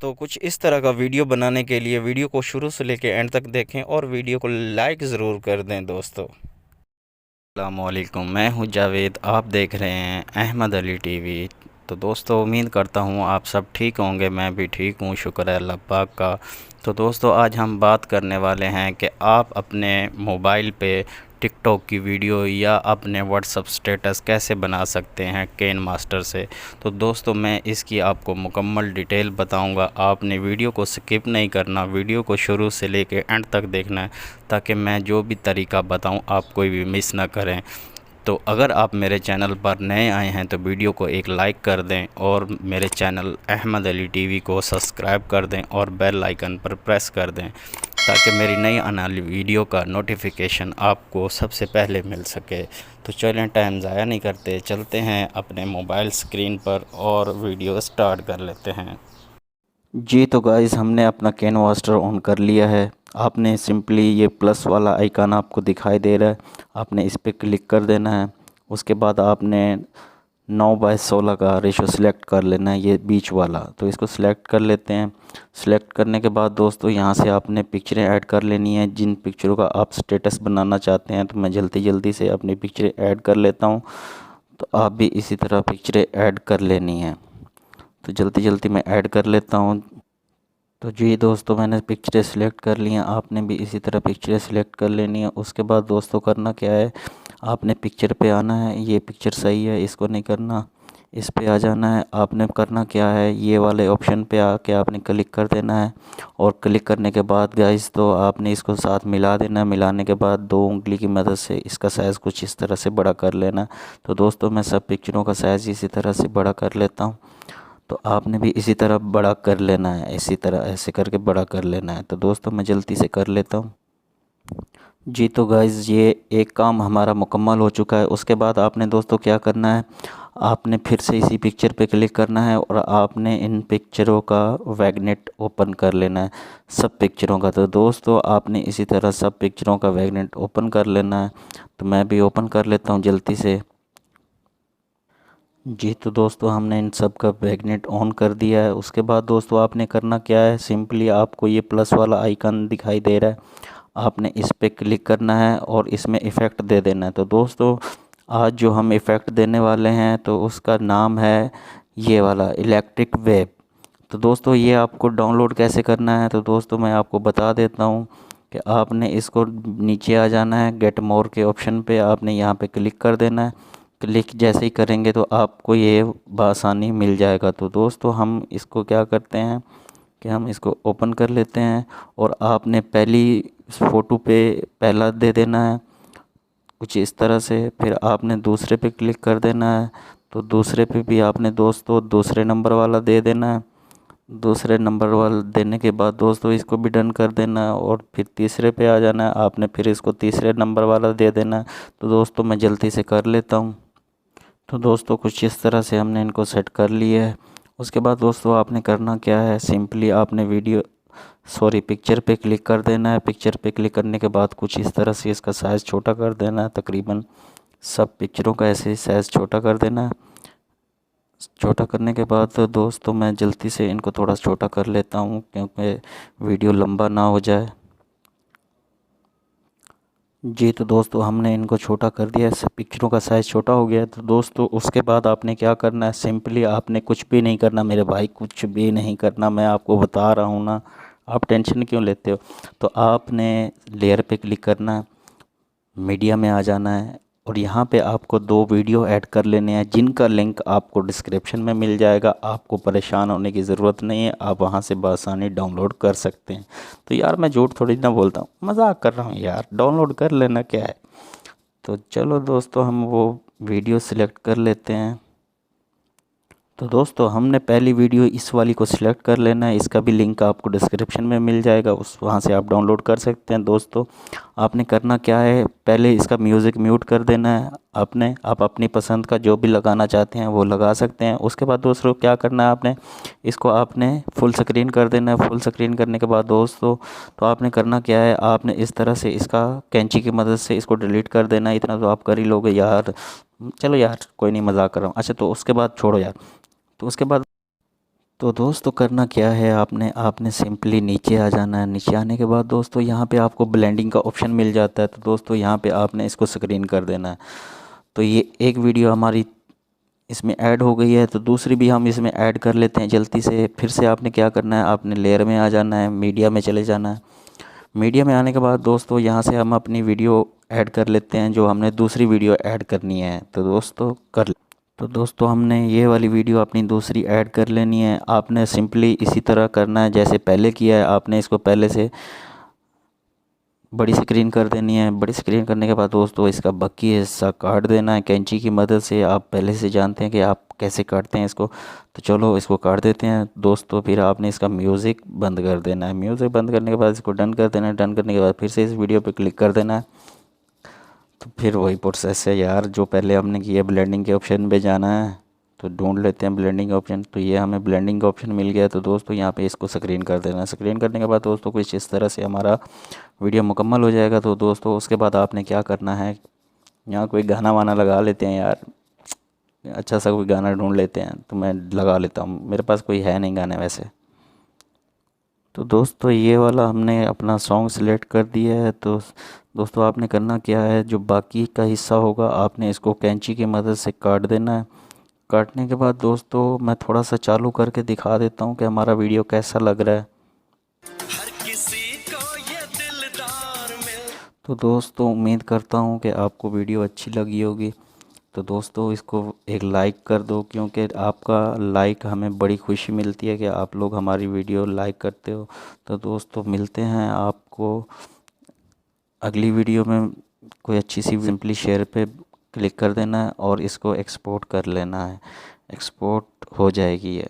दोस्तों कुछ इस तरह का वीडियो बनाने के लिए वीडियो को शुरू से लेकर एंड तक देखें और वीडियो को लाइक ज़रूर कर दें दोस्तों। अस्सलामुअलैकुम, मैं हूं जावेद, आप देख रहे हैं अहमद अली टीवी। तो दोस्तों उम्मीद करता हूं आप सब ठीक होंगे, मैं भी ठीक हूं, शुक्र है अल्लाह पाक का। तो दोस्तों आज हम बात करने वाले हैं कि आप अपने मोबाइल पे टिकटॉक की वीडियो या अपने व्हाट्सअप स्टेटस कैसे बना सकते हैं केन मास्टर से। तो दोस्तों मैं इसकी आपको मुकम्मल डिटेल बताऊंगा, आपने वीडियो को स्किप नहीं करना, वीडियो को शुरू से लेकर एंड तक देखना है ताकि मैं जो भी तरीका बताऊं आप कोई भी मिस ना करें। तो अगर आप मेरे चैनल पर नए आए हैं तो वीडियो को एक लाइक कर दें और मेरे चैनल अहमद अली टीवी को सब्सक्राइब कर दें और बेल आइकन पर प्रेस कर दें ताकि मेरी नई आने वाली वीडियो का नोटिफिकेशन आपको सबसे पहले मिल सके। तो चलें टाइम ज़ाया नहीं करते, चलते हैं अपने मोबाइल स्क्रीन पर और वीडियो स्टार्ट कर लेते हैं। जी तो गाइस हमने अपना कैन मास्टर ऑन कर लिया है। आपने सिंपली ये प्लस वाला आइकन आपको दिखाई दे रहा है, आपने इस पर क्लिक कर देना है। उसके बाद आपने 9:16 का रेशो सिलेक्ट कर लेना है, ये बीच वाला, तो इसको सिलेक्ट कर लेते हैं। सिलेक्ट करने के बाद दोस्तों यहाँ से आपने पिक्चरें ऐड कर लेनी है, जिन पिक्चरों का आप स्टेटस बनाना चाहते हैं। तो मैं जल्दी जल्दी से अपनी पिक्चरें ऐड कर लेता हूँ, तो आप भी इसी तरह पिक्चरें ऐड कर लेनी है। तो जल्दी जल्दी मैं ऐड कर लेता हूँ। तो जी दोस्तों मैंने पिक्चरें सिलेक्ट कर ली हैं, आपने भी इसी तरह पिक्चरें सिलेक्ट कर लेनी है। उसके बाद दोस्तों करना क्या है, आपने पिक्चर पे आना है, ये पिक्चर सही है इसको नहीं करना, इस पे आ जाना है। आपने करना क्या है, ये वाले ऑप्शन पे आके आपने क्लिक कर देना है और क्लिक करने के बाद गाइस तो आपने इसको साथ मिला देना है। मिलाने के बाद 2 उंगली की मदद से इसका साइज़ कुछ इस तरह से बड़ा कर लेना है। तो दोस्तों मैं सब पिक्चरों का साइज़ इसी तरह से बड़ा कर लेता हूँ, तो आपने भी इसी तरह बड़ा कर लेना है, इसी तरह ऐसे करके बड़ा कर लेना है। तो दोस्तों मैं जल्दी से कर लेता हूँ। जी तो गाइज़ ये एक काम हमारा मुकम्मल हो चुका है। उसके बाद आपने दोस्तों क्या करना है, आपने फिर से इसी पिक्चर पे क्लिक करना है और आपने इन पिक्चरों का वैगनेट ओपन कर लेना है, सब पिक्चरों का। तो दोस्तों आपने इसी तरह सब पिक्चरों का वैगनेट ओपन कर लेना है। तो मैं भी ओपन कर लेता हूँ जल्दी से। जी तो दोस्तों हमने इन सब का मैग्नेट ऑन कर दिया है। उसके बाद दोस्तों आपने करना क्या है, सिंपली आपको ये प्लस वाला आइकन दिखाई दे रहा है, आपने इस पे क्लिक करना है और इसमें इफ़ेक्ट दे देना है। तो दोस्तों आज जो हम इफ़ेक्ट देने वाले हैं तो उसका नाम है ये वाला इलेक्ट्रिक वेव। तो दोस्तों ये आपको डाउनलोड कैसे करना है, तो दोस्तों मैं आपको बता देता हूँ कि आपने इसको नीचे आ जाना है, गेट मोर के ऑप्शन पे आपने यहाँ पे क्लिक कर देना है। क्लिक जैसे ही करेंगे तो आपको ये बआसानी मिल जाएगा। तो दोस्तों हम इसको क्या करते हैं कि हम इसको ओपन कर लेते हैं और आपने पहली फ़ोटो पे पहला दे देना है कुछ इस तरह से, फिर आपने दूसरे पे क्लिक कर देना है, तो दूसरे पे भी आपने दोस्तों दूसरे नंबर वाला दे देना है। दूसरे नंबर वाला देने के बाद दोस्तों इसको भी डन कर देना है और फिर तीसरे पे आ जाना है, आपने फिर इसको तीसरे नंबर वाला दे देना है। तो दोस्तों मैं जल्दी से कर लेता हूँ। तो दोस्तों कुछ इस तरह से हमने इनको सेट कर लिया है। उसके बाद दोस्तों आपने करना क्या है, सिंपली आपने पिक्चर पे क्लिक कर देना है। पिक्चर पे क्लिक करने के बाद कुछ इस तरह से इसका साइज़ छोटा कर देना है, तकरीबन सब पिक्चरों का ऐसे ही साइज़ छोटा कर देना है। छोटा करने के बाद तो दोस्तों मैं जल्दी से इनको थोड़ा छोटा कर लेता हूँ क्योंकि वीडियो लंबा ना हो जाए। जी तो दोस्तों हमने इनको छोटा कर दिया है, सब पिक्चरों का साइज़ छोटा हो गया है। तो दोस्तों उसके बाद आपने क्या करना है, सिंपली आपने कुछ भी नहीं करना मेरे भाई, कुछ भी नहीं करना, मैं आपको बता रहा हूँ ना, आप टेंशन क्यों लेते हो। तो आपने लेयर पे क्लिक करना है, मीडिया में आ जाना है और यहाँ पे आपको 2 वीडियो ऐड कर लेने हैं जिनका लिंक आपको डिस्क्रिप्शन में मिल जाएगा। आपको परेशान होने की ज़रूरत नहीं है, आप वहाँ से बआसानी डाउनलोड कर सकते हैं। तो यार मैं झूठ थोड़ी ना बोलता हूँ, मजाक कर रहा हूँ यार, डाउनलोड कर लेना क्या है। तो चलो दोस्तों हम वो वीडियो सिलेक्ट कर लेते हैं। तो दोस्तों हमने पहली वीडियो इस वाली को सिलेक्ट कर लेना है, इसका भी लिंक आपको डिस्क्रिप्शन में मिल जाएगा, उस वहाँ से आप डाउनलोड कर सकते हैं। दोस्तों आपने करना क्या है, पहले इसका म्यूज़िक म्यूट कर देना है। आप अपनी पसंद का जो भी लगाना चाहते हैं वो लगा सकते हैं। उसके बाद दोस्तों क्या करना है, इसको आपने फुल स्क्रीन कर देना है। फुल स्क्रीन करने के बाद दोस्तों तो आपने करना क्या है, आपने इस तरह से इसका कैंची की मदद से इसको डिलीट कर देना है। इतना तो आप कर ही लोगे यार, चलो यार कोई नहीं, मजाक कर रहा हूँ। अच्छा तो उसके बाद छोड़ो यार। तो उसके बाद तो दोस्तों करना क्या है, आपने आपने सिंपली नीचे आ जाना है। नीचे आने के बाद दोस्तों यहाँ पे आपको ब्लेंडिंग का ऑप्शन मिल जाता है। तो दोस्तों यहाँ पे आपने इसको स्क्रीन कर देना है। तो ये एक वीडियो हमारी इसमें ऐड हो गई है, तो दूसरी भी हम इसमें ऐड कर लेते हैं जल्दी से। फिर से आपने क्या करना है, आपने लेयर में आ जाना है, मीडिया में चले जाना है। मीडिया में आने के बाद दोस्तों यहाँ से हम अपनी वीडियो ऐड कर लेते हैं, जो हमने दूसरी वीडियो ऐड करनी है। तो दोस्तों तो दोस्तों हमने ये वाली वीडियो अपनी दूसरी ऐड कर लेनी है। आपने सिंपली इसी तरह करना है जैसे पहले किया है। आपने इसको पहले से बड़ी स्क्रीन कर देनी है। बड़ी स्क्रीन करने के बाद दोस्तों इसका बाकी हिस्सा काट देना है कैंची की मदद से। आप पहले से जानते हैं कि आप कैसे काटते हैं इसको, तो चलो इसको काट देते हैं दोस्तों। फिर आपने इसका म्यूज़िक बंद कर देना है। म्यूज़िक बंद करने के बाद इसको डन कर देना है। डन करने के बाद फिर से इस वीडियो पे क्लिक कर देना है। तो फिर वही प्रोसेस है यार जो पहले हमने किया। ब्लेंडिंग के ऑप्शन पे जाना है, तो ढूंढ लेते हैं ब्लेंडिंग का ऑप्शन। तो ये हमें ब्लेंडिंग का ऑप्शन मिल गया। तो दोस्तों यहाँ पे इसको स्क्रीन कर देना है। स्क्रीन करने के बाद दोस्तों कुछ इस तरह से हमारा वीडियो मुकम्मल हो जाएगा। तो दोस्तों उसके बाद आपने क्या करना है, यहाँ कोई गाना वाना लगा लेते हैं यार, अच्छा सा कोई गाना ढूंढ लेते हैं। तो मैं लगा लेता हूँ, मेरे पास कोई है नहीं गाने वैसे। तो दोस्तों ये वाला हमने अपना सॉन्ग सेलेक्ट कर दिया है। तो दोस्तों आपने करना क्या है, जो बाकी का हिस्सा होगा आपने इसको कैंची की मदद से काट देना है। काटने के बाद दोस्तों मैं थोड़ा सा चालू करके दिखा देता हूँ कि हमारा वीडियो कैसा लग रहा है। हर किसी को ये दिलदार तो दोस्तों उम्मीद करता हूँ कि आपको वीडियो अच्छी लगी होगी। तो दोस्तों इसको एक लाइक कर दो, क्योंकि आपका लाइक हमें बड़ी खुशी मिलती है कि आप लोग हमारी वीडियो लाइक करते हो। तो दोस्तों मिलते हैं आपको अगली वीडियो में। कोई अच्छी सी सिंपली शेयर पे क्लिक कर देना है और इसको एक्सपोर्ट कर लेना है। एक्सपोर्ट हो जाएगी ये।